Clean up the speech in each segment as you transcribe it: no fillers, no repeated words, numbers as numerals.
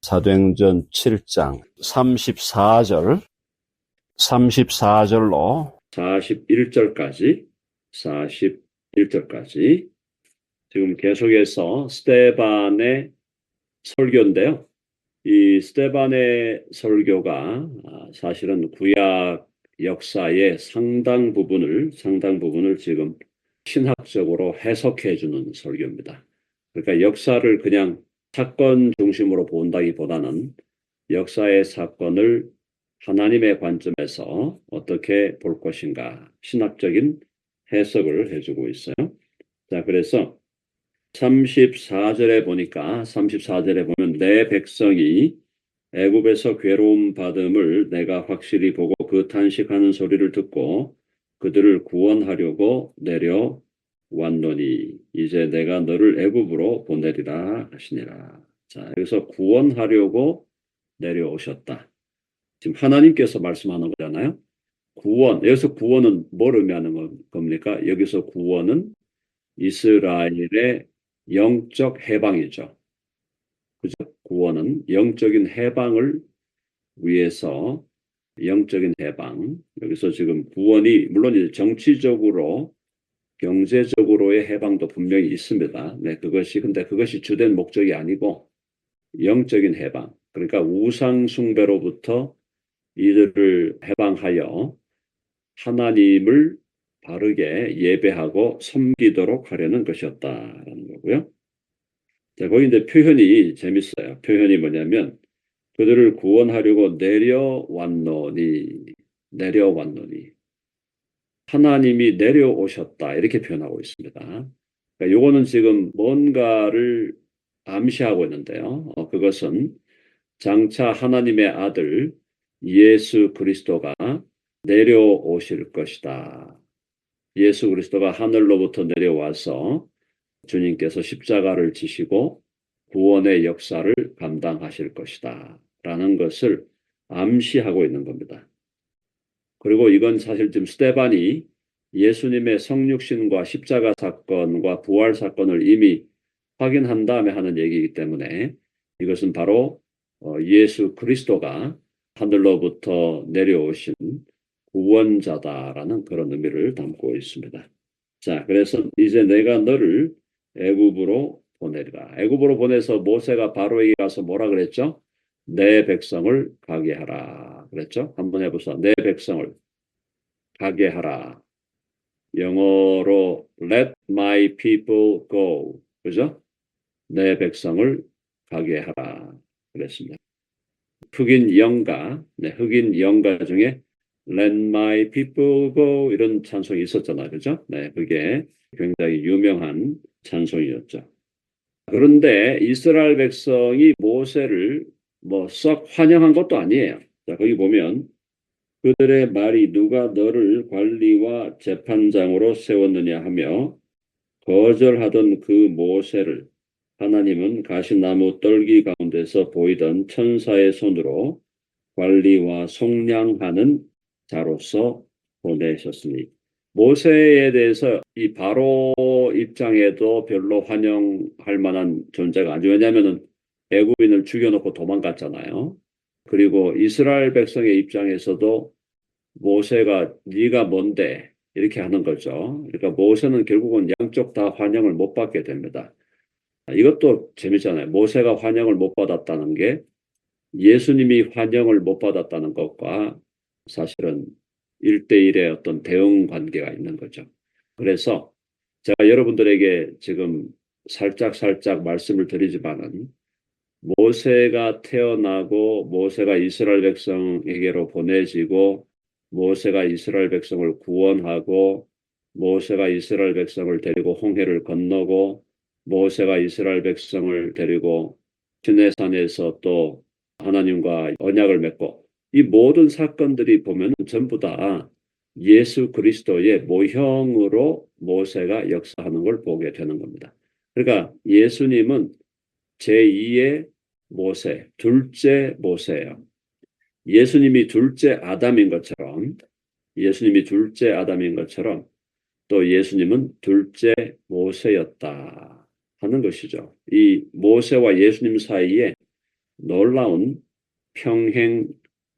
사도행전 7장 34절로 41절까지 지금 계속해서 스데반의 설교인데요. 이 스데반의 설교가 사실은 구약 역사의 상당 부분을 지금 신학적으로 해석해 주는 설교입니다. 그러니까 역사를 그냥 사건 중심으로 본다기보다는 역사의 사건을 하나님의 관점에서 어떻게 볼 것인가 신학적인 해석을 해주고 있어요. 자, 그래서 34절에 보면 내 백성이 애굽에서 괴로움 받음을 내가 확실히 보고 그 탄식하는 소리를 듣고 그들을 구원하려고 내려왔노니 이제 내가 너를 애굽으로 보내리라 하시니라. 자, 여기서 구원하려고 내려오셨다. 지금 하나님께서 말씀하는 거잖아요. 여기서 구원은 뭘 의미하는 겁니까? 여기서 구원은 이스라엘의 영적 해방이죠. 그죠? 구원은 영적인 해방을 위해서 영적인 해방. 여기서 지금 구원이 물론 이제 정치적으로 경제적으로의 해방도 분명히 있습니다. 네, 근데 그것이 주된 목적이 아니고 영적인 해방. 그러니까 우상 숭배로부터 이들을 해방하여 하나님을 바르게 예배하고 섬기도록 하려는 것이었다라는 거고요. 자, 거기 이제 표현이 재밌어요. 표현이 뭐냐면 그들을 구원하려고 내려왔노니 하나님이 내려오셨다 이렇게 표현하고 있습니다. 그러니까 요거는 지금 뭔가를 암시하고 있는데요. 그것은 장차 하나님의 아들 예수 그리스도가 내려오실 것이다. 예수 그리스도가 하늘로부터 내려와서 주님께서 십자가를 지시고 구원의 역사를 감당하실 것이다. 라는 것을 암시하고 있는 겁니다. 그리고 이건 사실 지금 스데반이 예수님의 성육신과 십자가 사건과 부활 사건을 이미 확인한 다음에 하는 얘기이기 때문에 이것은 바로 예수 그리스도가 하늘로부터 내려오신 구원자다라는 그런 의미를 담고 있습니다. 자, 그래서 이제 내가 너를 애굽으로 보내리라. 애굽으로 보내서 모세가 바로에게 가서 뭐라 그랬죠? 내 백성을 가게 하라. 그랬죠? 한번 해보세요. 내 백성을 가게 하라. 영어로 let my people go. 그죠? 내 백성을 가게 하라. 그랬습니다. 흑인 영가 중에 let my people go 이런 찬송이 있었잖아요. 그죠? 네, 그게 굉장히 유명한 찬송이었죠. 그런데 이스라엘 백성이 모세를 썩 환영한 것도 아니에요. 자, 거기 보면 그들의 말이 누가 너를 관리와 재판장으로 세웠느냐 하며 거절하던 그 모세를 하나님은 가시나무 떨기 가운데서 보이던 천사의 손으로 관리와 속량하는 자로서 보내셨으니 모세에 대해서 이 바로 입장에도 별로 환영할 만한 존재가 아니죠. 왜냐하면 애굽인을 죽여놓고 도망갔잖아요. 그리고 이스라엘 백성의 입장에서도 모세가 네가 뭔데 이렇게 하는 거죠. 그러니까 모세는 결국은 양쪽 다 환영을 못 받게 됩니다. 이것도 재밌잖아요. 모세가 환영을 못 받았다는 게 예수님이 환영을 못 받았다는 것과 사실은 1대1의 어떤 대응 관계가 있는 거죠. 그래서 제가 여러분들에게 지금 살짝 말씀을 드리지만은 모세가 태어나고 모세가 이스라엘 백성에게로 보내지고 모세가 이스라엘 백성을 구원하고 모세가 이스라엘 백성을 데리고 홍해를 건너고 모세가 이스라엘 백성을 데리고 시내산에서 또 하나님과 언약을 맺고 이 모든 사건들이 보면 전부 다 예수 그리스도의 모형으로 모세가 역사하는 걸 보게 되는 겁니다. 그러니까 예수님은 제2의 모세, 둘째 모세예요. 예수님이 둘째 아담인 것처럼 또 예수님은 둘째 모세였다 하는 것이죠. 이 모세와 예수님 사이에 놀라운 평행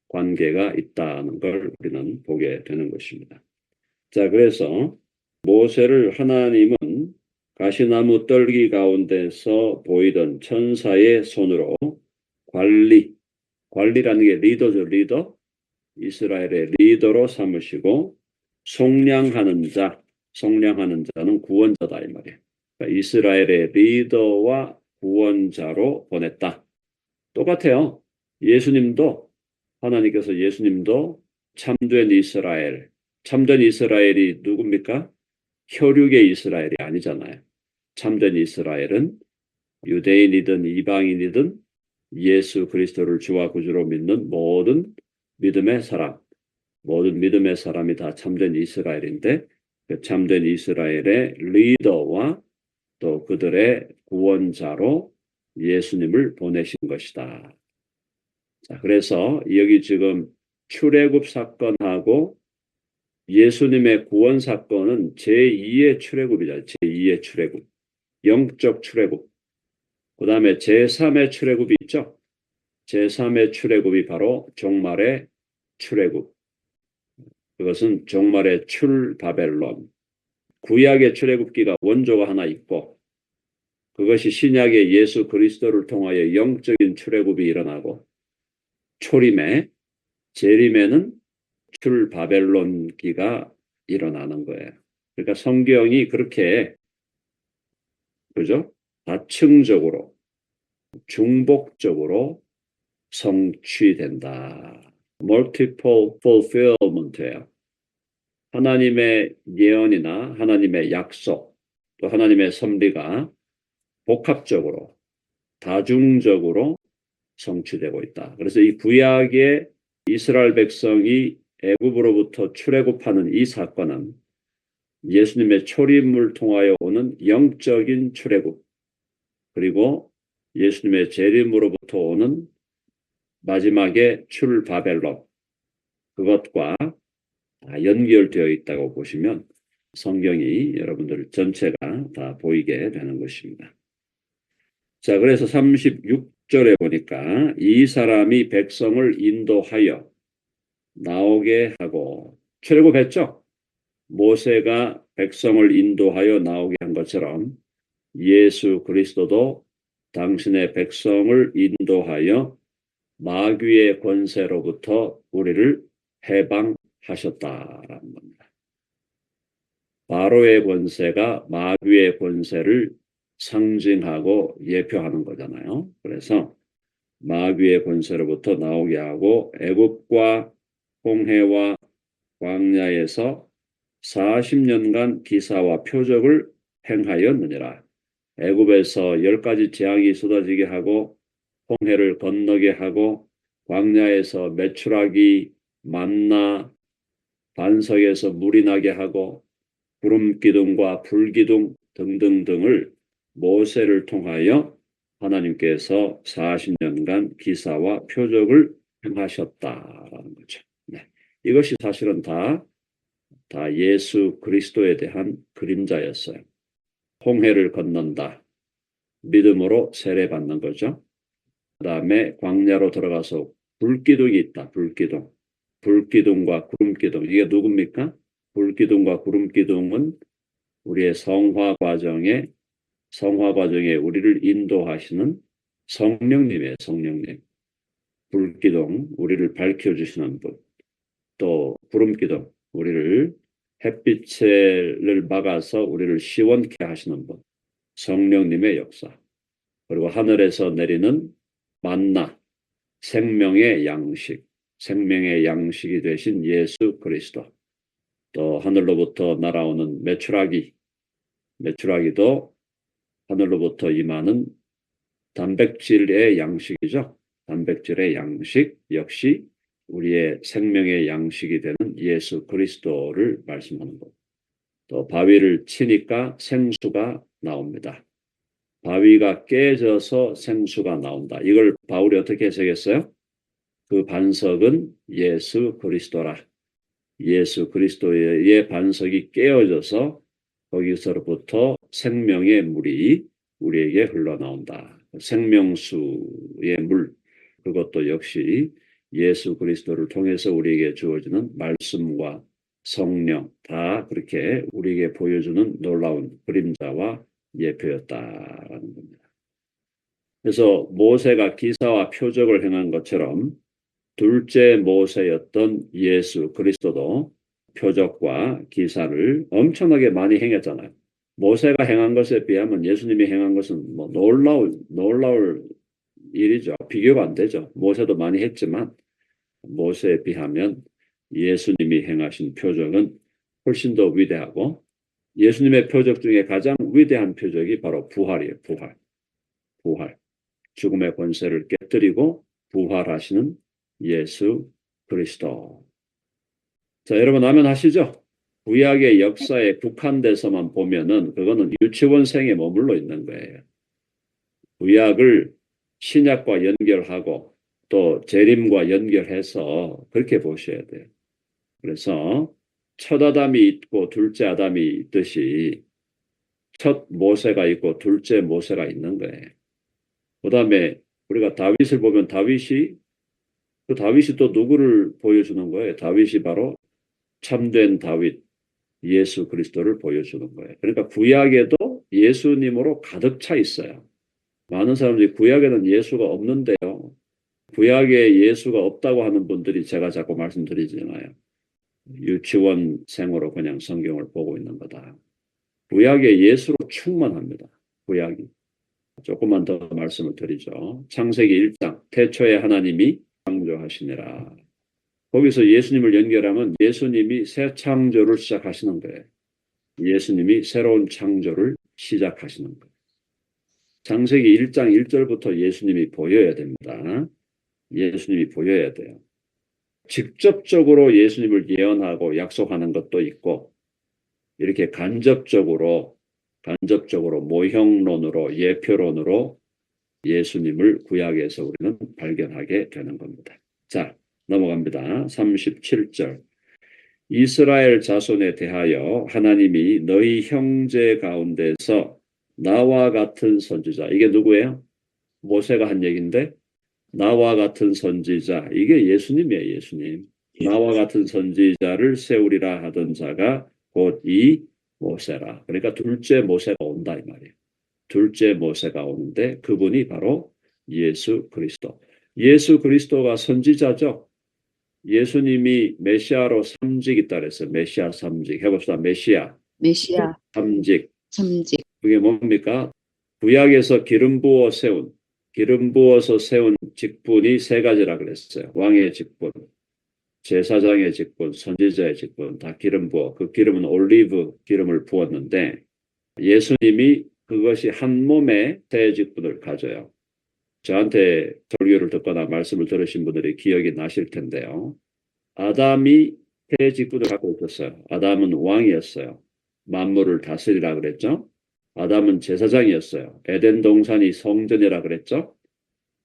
관계가 있다는 걸 우리는 보게 되는 것입니다. 자, 그래서 모세를 하나님은 가시나무 떨기 가운데서 보이던 천사의 손으로 관리라는 게 리더죠, 리더. 이스라엘의 리더로 삼으시고 속량하는 자는 구원자다 이 말이에요. 그러니까 이스라엘의 리더와 구원자로 보냈다. 똑같아요. 하나님께서 예수님도 참된 이스라엘이 누굽니까? 혈육의 이스라엘이 아니잖아요. 참된 이스라엘은 유대인이든 이방인이든 예수 그리스도를 주와 구주로 믿는 모든 믿음의 사람이 다 참된 이스라엘인데 그 참된 이스라엘의 리더와 또 그들의 구원자로 예수님을 보내신 것이다. 자, 그래서 여기 지금 출애굽 사건하고 예수님의 구원 사건은 제2의 출애굽이다. 제2의 출애굽. 영적 출애굽. 그 다음에 제3의 출애굽이 있죠. 제3의 출애굽이 바로 종말의 출애굽. 그것은 종말의 출바벨론. 구약의 출애굽기가 원조가 하나 있고 그것이 신약의 예수 그리스도를 통하여 영적인 출애굽이 일어나고 재림에는 출바벨론기가 일어나는 거예요. 그러니까 성경이 그렇게 그죠? 다층적으로 중복적으로 성취된다. multiple fulfillment예요. 하나님의 예언이나 하나님의 약속 또 하나님의 섭리가 복합적으로 다중적으로 성취되고 있다. 그래서 이 구약의 이스라엘 백성이 애굽으로부터 출애굽하는 이 사건은 예수님의 초림을 통하여 오는 영적인 출애굽 그리고 예수님의 재림으로부터 오는 마지막의 출바벨론 그것과 연결되어 있다고 보시면 성경이 여러분들 전체가 다 보이게 되는 것입니다. 자, 그래서 36절에 보니까 이 사람이 백성을 인도하여 나오게 하고 출애굽했죠. 모세가 백성을 인도하여 나오게 한 것처럼 예수 그리스도도 당신의 백성을 인도하여 마귀의 권세로부터 우리를 해방하셨다라는 겁니다. 바로의 권세가 마귀의 권세를 상징하고 예표하는 거잖아요. 그래서 마귀의 권세로부터 나오게 하고 애굽과 홍해와 광야에서 40년간 기사와 표적을 행하였느니라. 애굽에서 10가지 재앙이 쏟아지게 하고 홍해를 건너게 하고 광야에서 메추라기, 만나, 반석에서 물이 나게 하고 구름 기둥과 불 기둥 등등등을 모세를 통하여 하나님께서 40년간 기사와 표적을 행하셨다라는 거죠. 네. 이것이 사실은 다 예수 그리스도에 대한 그림자였어요. 홍해를 건넌다. 믿음으로 세례받는 거죠. 그 다음에 광야로 들어가서 불기둥이 있다. 불기둥과 구름기둥. 이게 누굽니까? 불기둥과 구름기둥은 우리의 성화 과정에 우리를 인도하시는 성령님. 불기둥, 우리를 밝혀주시는 분. 또 구름기둥, 우리를 햇빛을 막아서 우리를 시원케 하시는 분. 성령님의 역사. 그리고 하늘에서 내리는 만나, 생명의 양식이 되신 예수 그리스도. 또 하늘로부터 날아오는 메추라기도 하늘로부터 임하는 단백질의 양식이죠. 단백질의 양식 역시 우리의 생명의 양식이 되는 예수 그리스도를 말씀하는 것. 또 바위를 치니까 생수가 나옵니다. 바위가 깨져서 생수가 나온다. 이걸 바울이 어떻게 해석했어요? 그 반석은 예수 그리스도라. 예수 그리스도의 반석이 깨어져서 거기서부터 생명의 물이 우리에게 흘러나온다. 생명수의 물, 그것도 역시 예수 그리스도를 통해서 우리에게 주어지는 말씀과 성령 다 그렇게 우리에게 보여주는 놀라운 그림자와 예표였다라는 겁니다. 그래서 모세가 기사와 표적을 행한 것처럼 둘째 모세였던 예수 그리스도도 표적과 기사를 엄청나게 많이 행했잖아요. 모세가 행한 것에 비하면 예수님이 행한 것은 뭐 놀라울 일이죠. 비교가 안 되죠. 모세도 많이 했지만 모세에 비하면 예수님이 행하신 표적은 훨씬 더 위대하고 예수님의 표적 중에 가장 위대한 표적이 바로 부활이에요. 부활. 죽음의 권세를 깨뜨리고 부활하시는 예수 그리스도. 자, 여러분 아멘하시죠? 구약의 역사에 국한돼서만 보면은 그거는 유치원생에 머물러 있는 거예요. 구약을 신약과 연결하고 또 재림과 연결해서 그렇게 보셔야 돼요. 그래서 첫 아담이 있고 둘째 아담이 있듯이 첫 모세가 있고 둘째 모세가 있는 거예요. 그 다음에 우리가 다윗을 보면 다윗이 또 누구를 보여주는 거예요? 다윗이 바로 참된 다윗, 예수 그리스도를 보여주는 거예요. 그러니까 구약에도 예수님으로 가득 차 있어요. 많은 사람들이 구약에는 예수가 없는데요. 구약에 예수가 없다고 하는 분들이 제가 자꾸 말씀드리잖아요. 유치원생으로 그냥 성경을 보고 있는 거다. 구약에 예수로 충만합니다. 구약이. 조금만 더 말씀을 드리죠. 창세기 1장 태초에 하나님이 창조하시니라. 거기서 예수님을 연결하면 예수님이 새 창조를 시작하시는 거예요. 예수님이 새로운 창조를 시작하시는 거예요. 창세기 1장 1절부터 예수님이 보여야 됩니다. 예수님이 보여야 돼요. 직접적으로 예수님을 예언하고 약속하는 것도 있고 이렇게 간접적으로 모형론으로 예표론으로 예수님을 구약에서 우리는 발견하게 되는 겁니다. 자, 넘어갑니다. 37절. 이스라엘 자손에 대하여 하나님이 너희 형제 가운데서 나와 같은 선지자. 이게 누구예요? 모세가 한 얘기인데 나와 같은 선지자. 이게 예수님이에요. 예수님. 나와 같은 선지자를 세우리라 하던 자가 곧 이 모세라. 그러니까 둘째 모세가 온다 이 말이에요. 둘째 모세가 오는데 그분이 바로 예수 그리스도. 예수 그리스도가 선지자죠. 예수님이 메시아로 삼직 있다 그랬어요. 메시아 삼직. 해봅시다. 메시아 삼직. 그게 뭡니까? 구약에서 기름 부어서 세운 직분이 세 가지라 그랬어요. 왕의 직분, 제사장의 직분, 선지자의 직분 다 기름 부어. 그 기름은 올리브 기름을 부었는데 예수님이 그것이 한 몸에 세 직분을 가져요. 저한테 설교를 듣거나 말씀을 들으신 분들이 기억이 나실 텐데요. 아담이 세 직분을 갖고 있었어요. 아담은 왕이었어요. 만물을 다스리라 그랬죠. 아담은 제사장이었어요. 에덴 동산이 성전이라 그랬죠.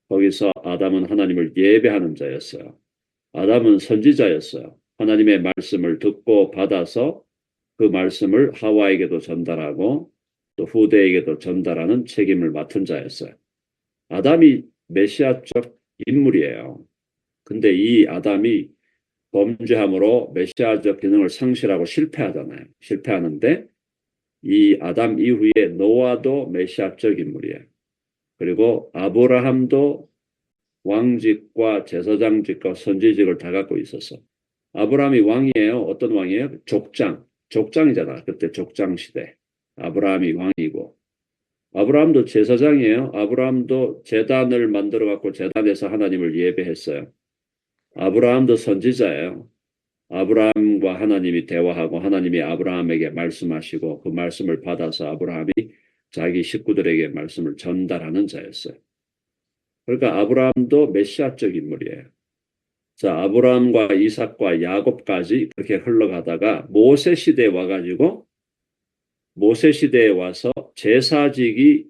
거기서 아담은 하나님을 예배하는 자였어요. 아담은 선지자였어요. 하나님의 말씀을 듣고 받아서 그 말씀을 하와에게도 전달하고 또 후대에게도 전달하는 책임을 맡은 자였어요. 아담이 메시아적 인물이에요. 근데 이 아담이 범죄함으로 메시아적 기능을 상실하고 실패하잖아요. 실패하는데 이 아담 이후에 노아도 메시아적 인물이에요. 그리고 아브라함도 왕직과 제사장직과 선지직을 다 갖고 있었어. 아브라함이 왕이에요. 어떤 왕이에요? 족장이잖아. 그때 족장 시대. 아브라함이 왕이고 아브라함도 제사장이에요. 아브라함도 제단을 만들어 갖고 제단에서 하나님을 예배했어요. 아브라함도 선지자예요. 아브라함과 하나님이 대화하고 하나님이 아브라함에게 말씀하시고 그 말씀을 받아서 아브라함이 자기 식구들에게 말씀을 전달하는 자였어요. 그러니까 아브라함도 메시아적 인물이에요. 자, 아브라함과 이삭과 야곱까지 그렇게 흘러가다가 모세 시대에 와가지고 모세 시대에 와서 제사직이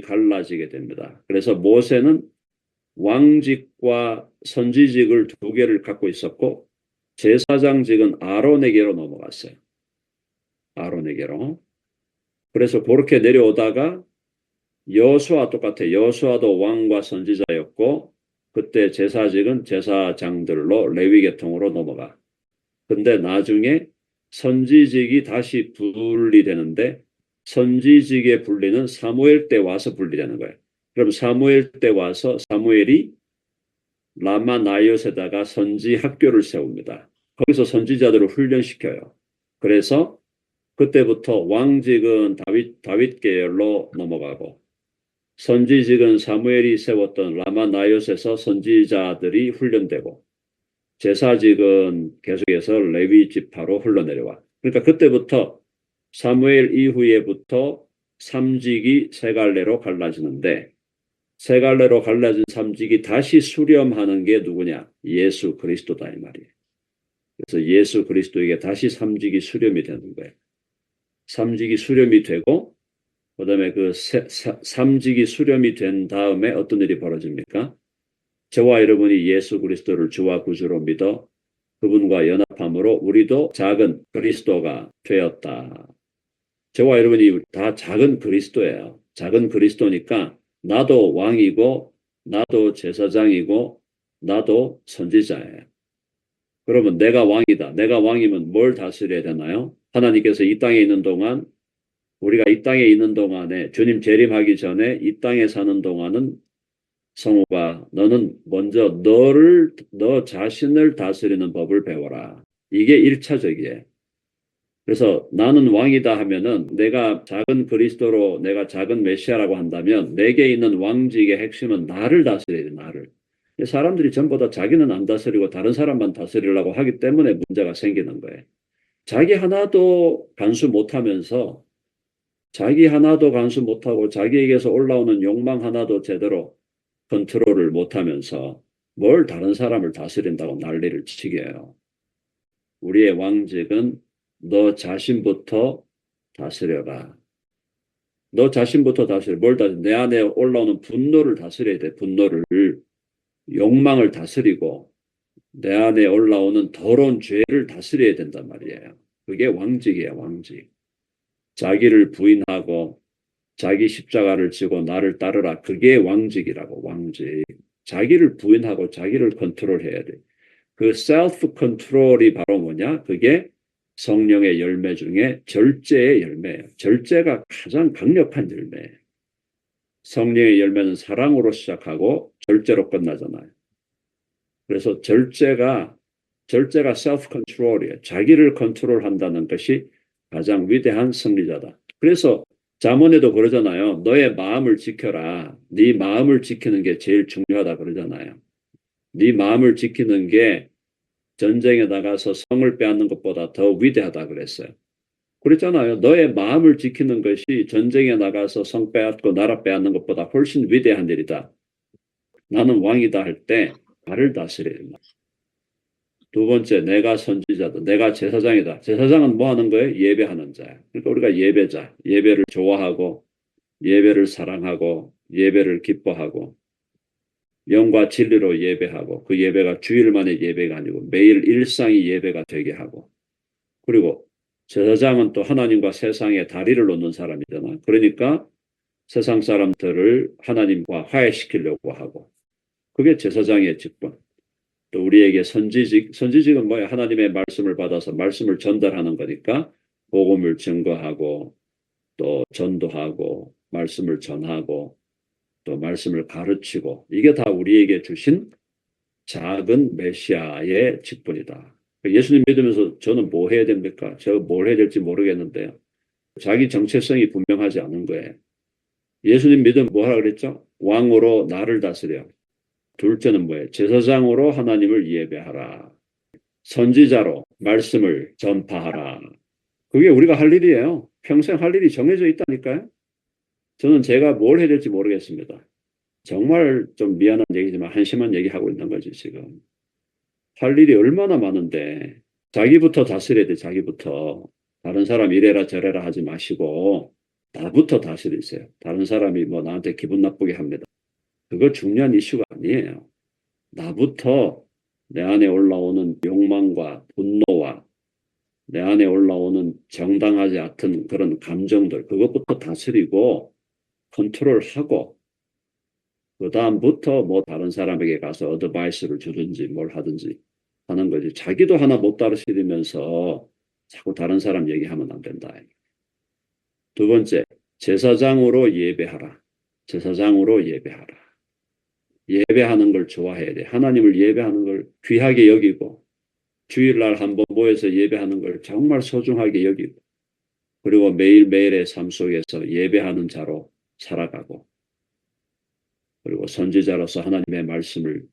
갈라지게 됩니다. 그래서 모세는 왕직과 선지직을 두 개를 갖고 있었고 제사장직은 아론에게로 넘어갔어요. 아론에게로. 그래서 그렇게 내려오다가 여호수아 똑같아요. 여호수아도 왕과 선지자였고 그때 제사직은 제사장들로 레위 계통으로 넘어가. 근데 나중에 선지직이 다시 분리되는데 선지직의 분리는 사무엘 때 와서 분리되는 거예요. 그럼 사무엘 때 와서 사무엘이 라마 나이엇에다가 선지 학교를 세웁니다. 거기서 선지자들을 훈련시켜요. 그래서 그때부터 왕직은 다윗 계열로 넘어가고 선지직은 사무엘이 세웠던 라마 나이엇에서 선지자들이 훈련되고 제사직은 계속해서 레위 지파로 흘러내려와. 그러니까 그때부터 사무엘 이후에부터 삼직이 세 갈래로 갈라지는데 세 갈래로 갈라진 삼직이 다시 수렴하는 게 누구냐? 예수 그리스도다 이 말이에요. 그래서 예수 그리스도에게 다시 삼직이 수렴이 되는 거예요. 삼직이 수렴이 되고 그다음에 그 삼직이 수렴이 된 다음에 어떤 일이 벌어집니까? 저와 여러분이 예수 그리스도를 주와 구주로 믿어 그분과 연합함으로 우리도 작은 그리스도가 되었다. 저와 여러분이 다 작은 그리스도예요. 작은 그리스도니까 나도 왕이고 나도 제사장이고 나도 선지자예요. 그러면 내가 왕이다. 내가 왕이면 뭘 다스려야 되나요? 하나님께서 이 땅에 있는 동안 우리가 이 땅에 있는 동안에 주님 재림하기 전에 이 땅에 사는 동안은 성우가 너는 먼저 너 자신을 다스리는 법을 배워라. 이게 1차적이에요. 그래서 나는 왕이다 하면은 내가 작은 그리스도로 내가 작은 메시아라고 한다면 내게 있는 왕직의 핵심은 나를 다스려야 돼, 나를. 사람들이 전부 다 자기는 안 다스리고 다른 사람만 다스리려고 하기 때문에 문제가 생기는 거예요. 자기 하나도 간수 못하면서 자기 하나도 간수 못하고 자기에게서 올라오는 욕망 하나도 제대로 컨트롤을 못하면서 뭘 다른 사람을 다스린다고 난리를 치게 해요. 우리의 왕직은 너 자신부터 다스려라. 너 자신부터 다스려. 뭘 다스려? 내 안에 올라오는 분노를 다스려야 돼. 분노를. 욕망을 다스리고 내 안에 올라오는 더러운 죄를 다스려야 된단 말이에요. 그게 왕직이에요. 왕직. 자기를 부인하고 자기 십자가를 지고 나를 따르라. 그게 왕직이라고. 왕직. 자기를 부인하고 자기를 컨트롤해야 돼. 그 셀프 컨트롤이 바로 뭐냐? 그게 성령의 열매 중에 절제의 열매예요. 절제가 가장 강력한 열매예요. 성령의 열매는 사랑으로 시작하고 절제로 끝나잖아요. 그래서 절제가 셀프 컨트롤이에요. 자기를 컨트롤한다는 것이 가장 위대한 승리자다. 그래서 잠언에도 그러잖아요. 너의 마음을 지켜라. 네 마음을 지키는 게 제일 중요하다 그러잖아요. 네 마음을 지키는 게 전쟁에 나가서 성을 빼앗는 것보다 더 위대하다 그랬어요. 그랬잖아요. 너의 마음을 지키는 것이 전쟁에 나가서 성 빼앗고 나라 빼앗는 것보다 훨씬 위대한 일이다. 나는 왕이다 할 때 나를 다스려야 된다. 두 번째, 내가 선지자다. 내가 제사장이다. 제사장은 뭐 하는 거예요? 예배하는 자야. 그러니까 우리가 예배자, 예배를 좋아하고 예배를 사랑하고 예배를 기뻐하고 영과 진리로 예배하고 그 예배가 주일만의 예배가 아니고 매일 일상이 예배가 되게 하고 그리고 제사장은 또 하나님과 세상에 다리를 놓는 사람이잖아. 그러니까 세상 사람들을 하나님과 화해시키려고 하고 그게 제사장의 직분. 또 우리에게 선지직은 뭐야? 하나님의 말씀을 받아서 말씀을 전달하는 거니까 복음을 증거하고 또 전도하고 말씀을 전하고 또 말씀을 가르치고 이게 다 우리에게 주신 작은 메시아의 직분이다. 예수님 믿으면서 저는 뭐 해야 됩니까? 제가 뭘 해야 될지 모르겠는데요. 자기 정체성이 분명하지 않은 거예요. 예수님 믿으면 뭐 하라 그랬죠? 왕으로 나를 다스려. 둘째는 뭐예요? 제사장으로 하나님을 예배하라. 선지자로 말씀을 전파하라. 그게 우리가 할 일이에요. 평생 할 일이 정해져 있다니까요. 저는 제가 뭘 해야 될지 모르겠습니다. 정말 좀 미안한 얘기지만 한심한 얘기하고 있는 거지 지금. 할 일이 얼마나 많은데 자기부터 다스려야 돼. 자기부터. 다른 사람 이래라 저래라 하지 마시고 나부터 다스리세요. 다른 사람이 뭐 나한테 기분 나쁘게 합니다. 그거 중요한 이슈가 아니에요. 나부터 내 안에 올라오는 욕망과 분노와 내 안에 올라오는 정당하지 않은 그런 감정들 그것부터 다스리고 컨트롤하고 그 다음부터 뭐 다른 사람에게 가서 어드바이스를 주든지 뭘 하든지 하는 거지. 자기도 하나 못 다루시면서 자꾸 다른 사람 얘기하면 안 된다. 두 번째, 제사장으로 예배하라. 제사장으로 예배하라. 예배하는 걸 좋아해야 돼. 하나님을 예배하는 걸 귀하게 여기고 주일날 한번 모여서 예배하는 걸 정말 소중하게 여기고 그리고 매일매일의 삶 속에서 예배하는 자로 살아가고 그리고 선지자로서 하나님의 말씀을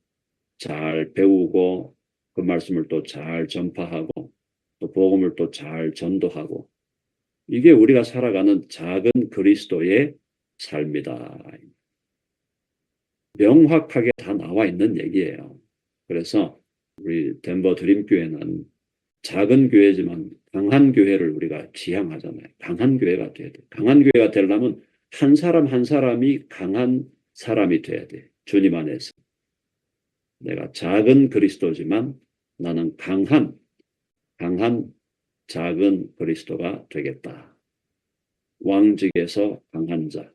잘 배우고 그 말씀을 또 잘 전파하고 또 복음을 또 잘 전도하고 이게 우리가 살아가는 작은 그리스도의 삶이다. 명확하게 다 나와 있는 얘기예요. 그래서 우리 덴버 드림교회는 작은 교회지만 강한 교회를 우리가 지향하잖아요. 강한 교회가 돼야 돼. 강한 교회가 되려면 한 사람 한 사람이 강한 사람이 돼야 돼. 주님 안에서. 내가 작은 그리스도지만 나는 강한 작은 그리스도가 되겠다. 왕직에서 강한 자,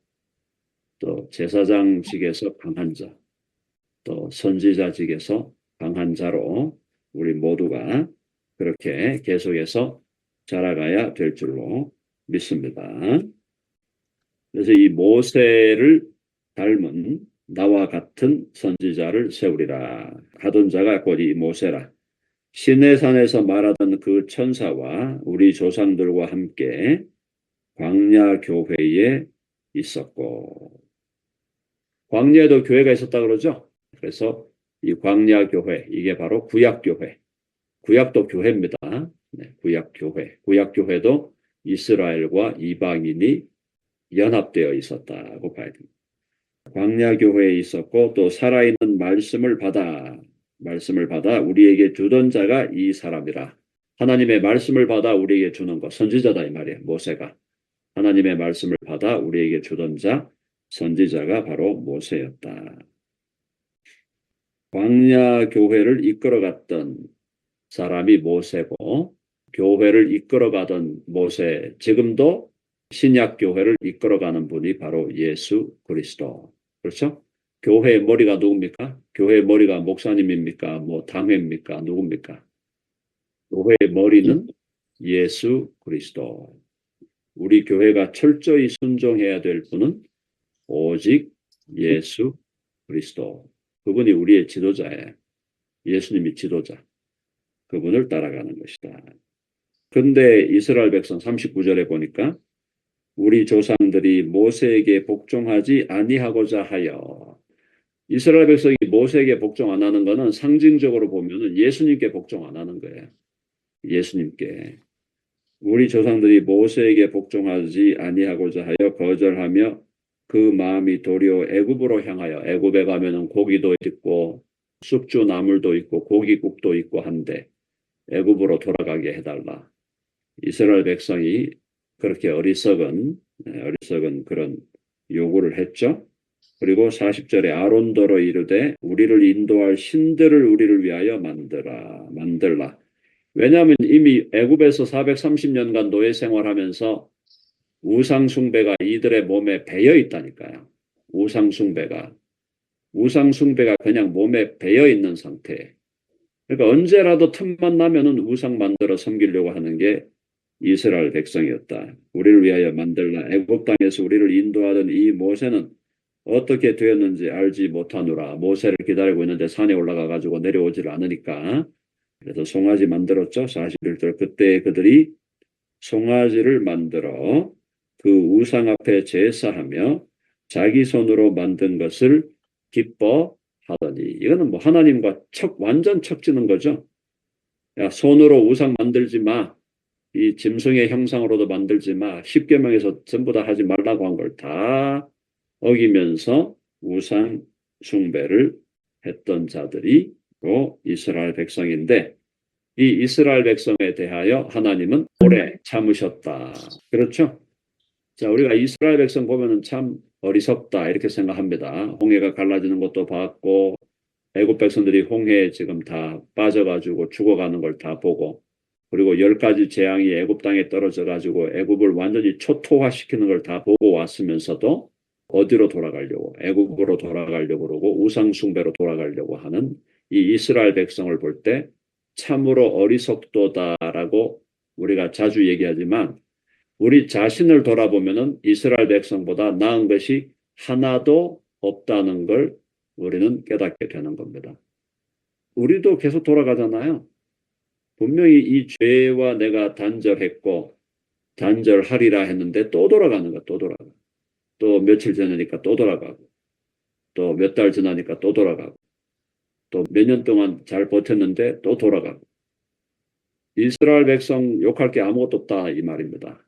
또 제사장직에서 강한 자, 또 선지자직에서 강한 자로 우리 모두가 그렇게 계속해서 자라가야 될 줄로 믿습니다. 그래서 이 모세를 닮은 나와 같은 선지자를 세우리라 하던 자가 곧 이 모세라. 시내산에서 말하던 그 천사와 우리 조상들과 함께 광야 교회에 있었고 광야에도 교회가 있었다 그러죠. 그래서 이 광야 교회 이게 바로 구약 교회. 구약도 교회입니다. 네, 구약 교회. 구약 교회도 이스라엘과 이방인이 연합되어 있었다고 봐야 됩니다. 광야 교회에 있었고 또 살아있는 말씀을 받아 우리에게 주던 자가 이 사람이라. 하나님의 말씀을 받아 우리에게 주는 것 선지자다 이 말이에요. 모세가 하나님의 말씀을 받아 우리에게 주던 자 선지자가 바로 모세였다. 광야 교회를 이끌어갔던 사람이 모세고 교회를 이끌어가던 모세 지금도 신약 교회를 이끌어가는 분이 바로 예수 그리스도. 그렇죠? 교회의 머리가 누굽니까? 교회의 머리가 목사님입니까? 뭐 당회입니까? 누굽니까? 교회의 머리는 예수 그리스도. 우리 교회가 철저히 순종해야 될 분은 오직 예수 그리스도. 그분이 우리의 지도자예요. 예수님이 지도자. 그분을 따라가는 것이다. 근데 이스라엘 백성 39절에 보니까 우리 조상들이 모세에게 복종하지 아니하고자 하여 이스라엘 백성이 모세에게 복종 안 하는 것은 상징적으로 보면은 예수님께 복종 안 하는 거예요. 예수님께. 우리 조상들이 모세에게 복종하지 아니하고자 하여 거절하며 그 마음이 도리어 애굽으로 향하여 애굽에 가면은 고기도 있고 숙주 나물도 있고 고기국도 있고 한데 애굽으로 돌아가게 해달라. 이스라엘 백성이 그렇게 어리석은 그런 요구를 했죠. 그리고 40절에 아론더러 이르되 우리를 인도할 신들을 우리를 위하여 만들라. 왜냐하면 이미 애굽에서 430년간 노예 생활하면서 우상 숭배가 이들의 몸에 배어 있다니까요. 우상 숭배가 그냥 몸에 배어 있는 상태. 그러니까 언제라도 틈만 나면은 우상 만들어 섬기려고 하는 게 이스라엘 백성이었다. 우리를 위하여 만들라. 애굽 땅에서 우리를 인도하던 이 모세는 어떻게 되었는지 알지 못하노라. 모세를 기다리고 있는데 산에 올라가 가지고 내려오질 않으니까. 그래서 송아지 만들었죠. 41절. 그때 그들이 송아지를 만들어 그 우상 앞에 제사하며 자기 손으로 만든 것을 기뻐하더니 이거는 뭐 하나님과 완전 척지는 거죠. 야, 손으로 우상 만들지 마. 이 짐승의 형상으로도 만들지 마. 십계명에서 전부 다 하지 말라고 한 걸 다 어기면서 우상 숭배를 했던 자들이 이스라엘 백성인데 이 이스라엘 백성에 대하여 하나님은 오래 참으셨다. 그렇죠? 자, 우리가 이스라엘 백성 보면은 참 어리석다 이렇게 생각합니다. 홍해가 갈라지는 것도 봤고 애굽 백성들이 홍해에 지금 다 빠져가지고 죽어가는 걸 다 보고 그리고 10가지 재앙이 애굽 땅에 떨어져 가지고 애굽을 완전히 초토화시키는 걸 다 보고 왔으면서도 어디로 돌아가려고? 애굽으로 돌아가려고 그러고 우상 숭배로 돌아가려고 하는 이 이스라엘 백성을 볼 때 참으로 어리석도다라고 우리가 자주 얘기하지만 우리 자신을 돌아보면은 이스라엘 백성보다 나은 것이 하나도 없다는 걸 우리는 깨닫게 되는 겁니다. 우리도 계속 돌아가잖아요. 분명히 이 죄와 내가 단절했고 단절하리라 했는데 또 돌아가는 거야. 또 돌아가. 또 며칠 지나니까 또 돌아가고 또 몇 달 지나니까 또 돌아가고 또 몇 년 동안 잘 버텼는데 또 돌아가고. 이스라엘 백성 욕할 게 아무것도 없다 이 말입니다.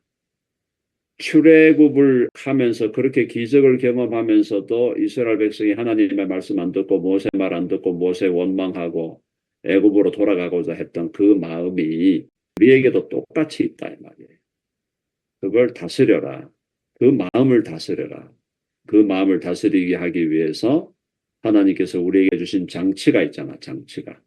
출애굽을 하면서 그렇게 기적을 경험하면서도 이스라엘 백성이 하나님의 말씀 안 듣고 모세 말 안 듣고 모세 원망하고 애굽으로 돌아가고자 했던 그 마음이 우리에게도 똑같이 있다 이 말이에요. 그걸 다스려라. 그 마음을 다스려라. 그 마음을 다스리게 하기 위해서 하나님께서 우리에게 주신 장치가 있잖아. 장치가.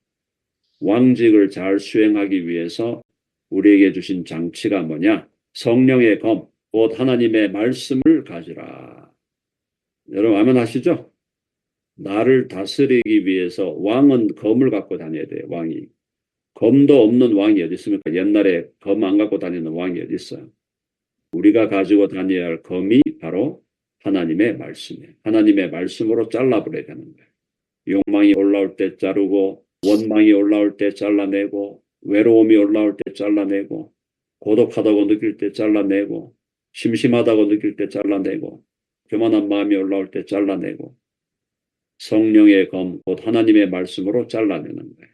왕직을 잘 수행하기 위해서 우리에게 주신 장치가 뭐냐? 성령의 검, 곧 하나님의 말씀을 가지라. 여러분 아멘하시죠? 나를 다스리기 위해서 왕은 검을 갖고 다녀야 돼요. 왕이. 검도 없는 왕이 어디 있습니까? 옛날에 검 안 갖고 다니는 왕이 어디 있어요? 우리가 가지고 다녀야 할 검이 바로 하나님의 말씀이에요. 하나님의 말씀으로 잘라버려야 되는 거예요. 욕망이 올라올 때 자르고 원망이 올라올 때 잘라내고 외로움이 올라올 때 잘라내고 고독하다고 느낄 때 잘라내고 심심하다고 느낄 때 잘라내고 교만한 마음이 올라올 때 잘라내고 성령의 검, 곧 하나님의 말씀으로 잘라내는 거예요.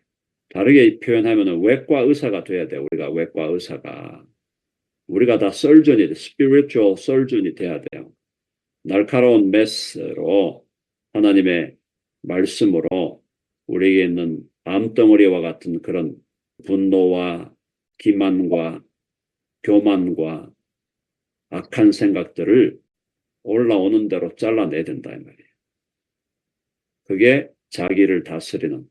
다르게 표현하면 외과 의사가 돼야 돼요. 우리가 외과 의사가. 우리가 다 설전이 돼. 스피리추얼 설전이 돼야 돼요. 날카로운 메스로 하나님의 말씀으로 우리에게 있는 암덩어리와 같은 그런 분노와 기만과 교만과 악한 생각들을 올라오는 대로 잘라내야 된다 이 말이에요. 그게 자기를 다스리는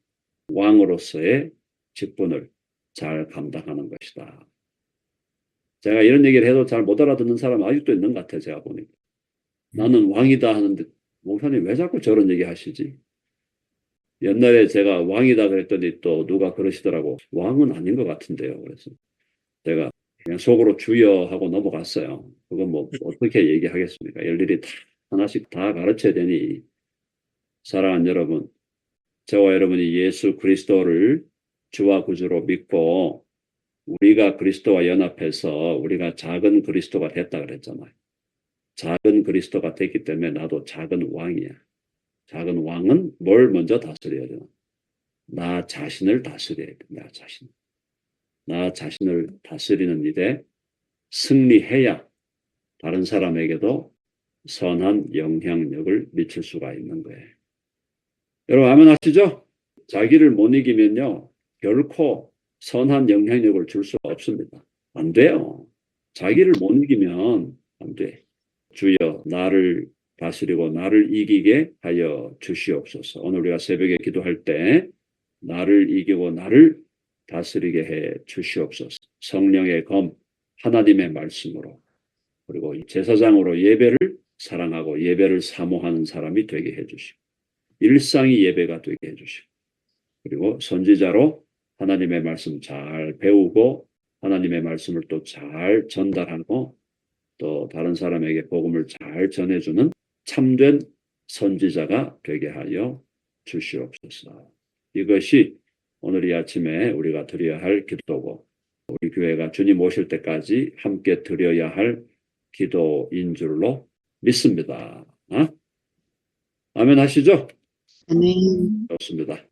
왕으로서의 직분을 잘 감당하는 것이다. 제가 이런 얘기를 해도 잘 못 알아듣는 사람 아직도 있는 것 같아요. 제가 보니까. 나는 왕이다 하는데 목사님 왜 자꾸 저런 얘기 하시지? 옛날에 제가 왕이다 그랬더니 또 누가 그러시더라고. 왕은 아닌 것 같은데요. 그래서 제가 그냥 속으로 주여 하고 넘어갔어요. 그건 뭐 어떻게 얘기하겠습니까? 일일이 다 하나씩 다 가르쳐야 되니. 사랑하는 여러분, 저와 여러분이 예수 그리스도를 주와 구주로 믿고 우리가 그리스도와 연합해서 우리가 작은 그리스도가 됐다 그랬잖아요. 작은 그리스도가 됐기 때문에 나도 작은 왕이야. 작은 왕은 뭘 먼저 다스려야 되나? 나 자신을 다스려야 돼. 나 자신. 나 자신을 다스리는 일에 승리해야 다른 사람에게도 선한 영향력을 미칠 수가 있는 거예요. 여러분 아멘 하시죠? 자기를 못 이기면요. 결코 선한 영향력을 줄 수가 없습니다. 안 돼요. 자기를 못 이기면 안 돼. 주여 나를 다스리고 나를 이기게 하여 주시옵소서. 오늘 우리가 새벽에 기도할 때 나를 이기고 나를 다스리게 해 주시옵소서. 성령의 검 하나님의 말씀으로 그리고 제사장으로 예배를 사랑하고 예배를 사모하는 사람이 되게 해 주시고 일상이 예배가 되게 해 주시고 그리고 선지자로 하나님의 말씀 잘 배우고 하나님의 말씀을 또 잘 전달하고 또 다른 사람에게 복음을 잘 전해주는 참된 선지자가 되게 하여 주시옵소서. 이것이 오늘 이 아침에 우리가 드려야 할 기도고 우리 교회가 주님 오실 때까지 함께 드려야 할 기도인 줄로 믿습니다. 아멘 하시죠? 아멘. 좋습니다.